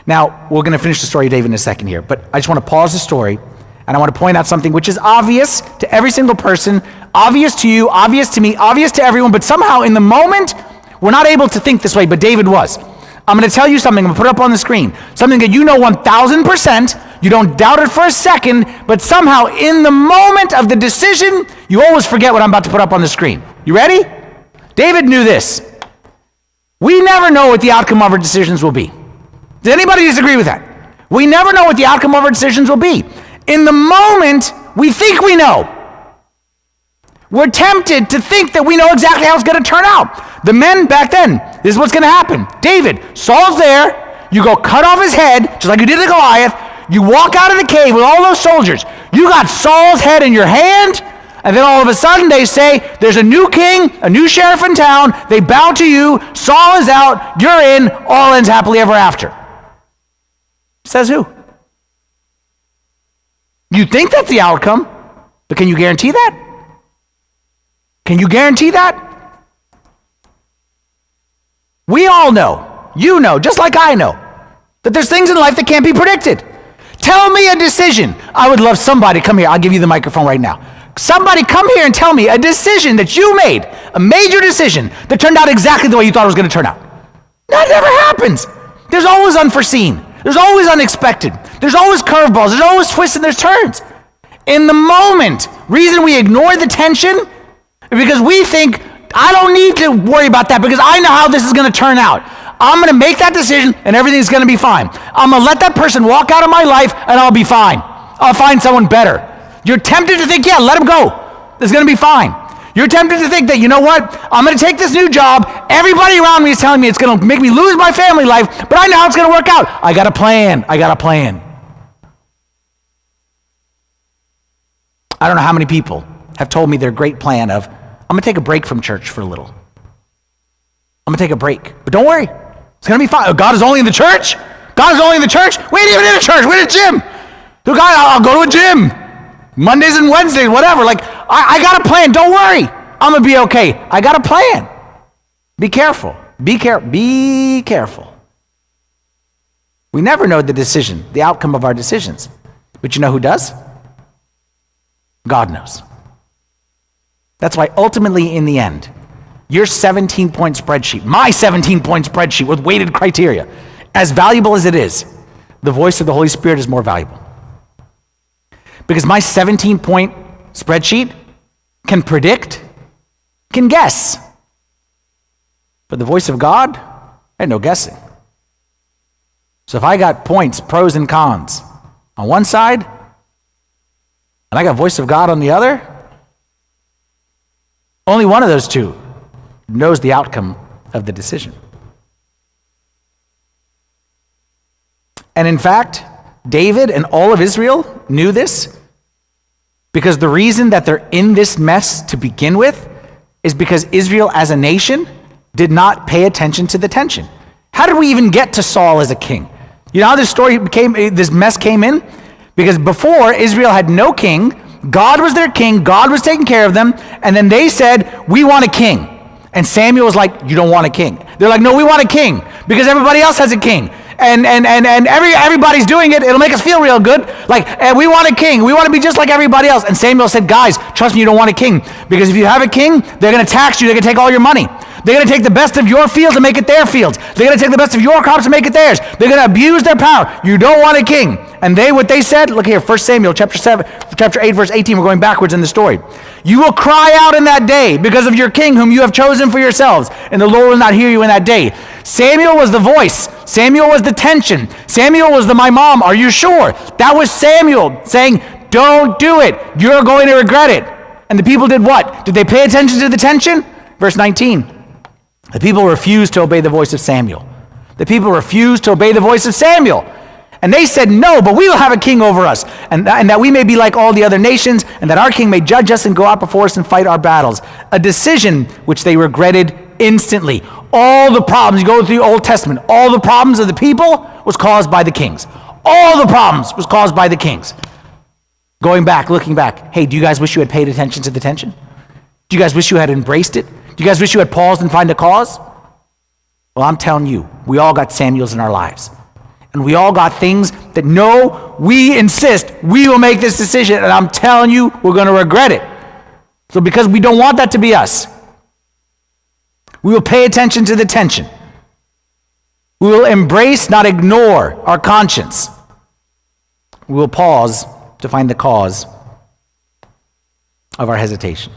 Now, we're going to finish the story of David in a second here, but I just want to pause the story, and I want to point out something which is obvious to every single person, obvious to you, obvious to me, obvious to everyone, but somehow in the moment, we're not able to think this way, but David was. I'm going to tell you something. I'm going to put it up on the screen. Something that you know 1,000%. You don't doubt it for a second, but somehow in the moment of the decision, you always forget what I'm about to put up on the screen. You ready? David knew this. We never know what the outcome of our decisions will be. Does anybody disagree with that? We never know what the outcome of our decisions will be. In the moment, we think we know. We're tempted to think that we know exactly how it's going to turn out. The men back then, this is what's going to happen. David, Saul's there. You go cut off his head, just like you did to Goliath. You walk out of the cave with all those soldiers. You got Saul's head in your hand, and then all of a sudden they say, there's a new king, a new sheriff in town. They bow to you. Saul is out. You're in. All ends happily ever after. Says who? You think that's the outcome, but can you guarantee that? Can you guarantee that? We all know, you know, just like I know, that there's things in life that can't be predicted. Tell me a decision. I would love somebody, come here, I'll give you the microphone right now. Somebody come here and tell me a decision that you made, a major decision that turned out exactly the way you thought it was going to turn out. That never happens. There's always unforeseen. There's always unexpected. There's always curveballs. There's always twists and there's turns. In the moment, reason we ignore the tension is because we think, I don't need to worry about that because I know how this is going to turn out. I'm going to make that decision and everything's going to be fine. I'm going to let that person walk out of my life and I'll be fine. I'll find someone better. You're tempted to think, yeah, let him go. It's going to be fine. You're tempted to think that, you know what? I'm going to take this new job. Everybody around me is telling me it's going to make me lose my family life, but I know how it's going to work out. I got a plan. I don't know how many people have told me their great plan of, I'm going to take a break from church for a little. I'm going to take a break. But don't worry. It's going to be fine. Oh, God is only in the church? God is only in the church? We ain't even in a church. We're in a gym. So God, I'll go to a gym. Mondays and Wednesdays, whatever. Like, I got a plan. Don't worry. I'm going to be okay. I got a plan. Be careful. Be careful. We never know the decision, the outcome of our decisions. But you know who does? God knows. That's why ultimately in the end, your 17-point spreadsheet, my 17-point spreadsheet with weighted criteria, as valuable as it is, the voice of the Holy Spirit is more valuable. Because my 17-point spreadsheet can predict, can guess. But the voice of God, I had no guessing. So if I got points, pros and cons, on one side, and I got voice of God on the other, only one of those two knows the outcome of the decision. And in fact, David and all of Israel knew this because the reason that they're in this mess to begin with is because Israel as a nation did not pay attention to the tension. How did we even get to Saul as a king? You know how this mess came in? Because before, Israel had no king. God was their king. God was taking care of them. And then they said, we want a king. And Samuel was like, you don't want a king. They're like, no, we want a king because everybody else has a king. And everybody's doing it. It'll make us feel real good. Like, we want a king. We want to be just like everybody else. And Samuel said, guys, trust me, you don't want a king. Because if you have a king, they're going to tax you. They're going to take all your money. They're going to take the best of your fields and make it their fields. They're going to take the best of your crops and make it theirs. They're going to abuse their power. You don't want a king. And what they said, look here, 1 Samuel chapter 8, verse 18, we're going backwards in the story. You will cry out in that day because of your king whom you have chosen for yourselves, and the Lord will not hear you in that day. Samuel was the voice. Samuel was the tension. Samuel was the my mom, are you sure? That was Samuel saying, don't do it. You're going to regret it. And the people did what? Did they pay attention to the tension? Verse 19. The people refused to obey the voice of Samuel. The people refused to obey the voice of Samuel. And they said, no, but we will have a king over us, and that we may be like all the other nations, and that our king may judge us and go out before us and fight our battles. A decision which they regretted instantly. All the problems, you go through the Old Testament, all the problems of the people was caused by the kings. All the problems was caused by the kings. Going back, looking back, hey, do you guys wish you had paid attention to the tension? Do you guys wish you had embraced it? Do you guys wish you had paused and find a cause? Well, I'm telling you, we all got Samuels in our lives. And we all got things that, no, we insist we will make this decision, and I'm telling you, we're going to regret it. So because we don't want that to be us, we will pay attention to the tension. We will embrace, not ignore, our conscience. We will pause to find the cause of our hesitation.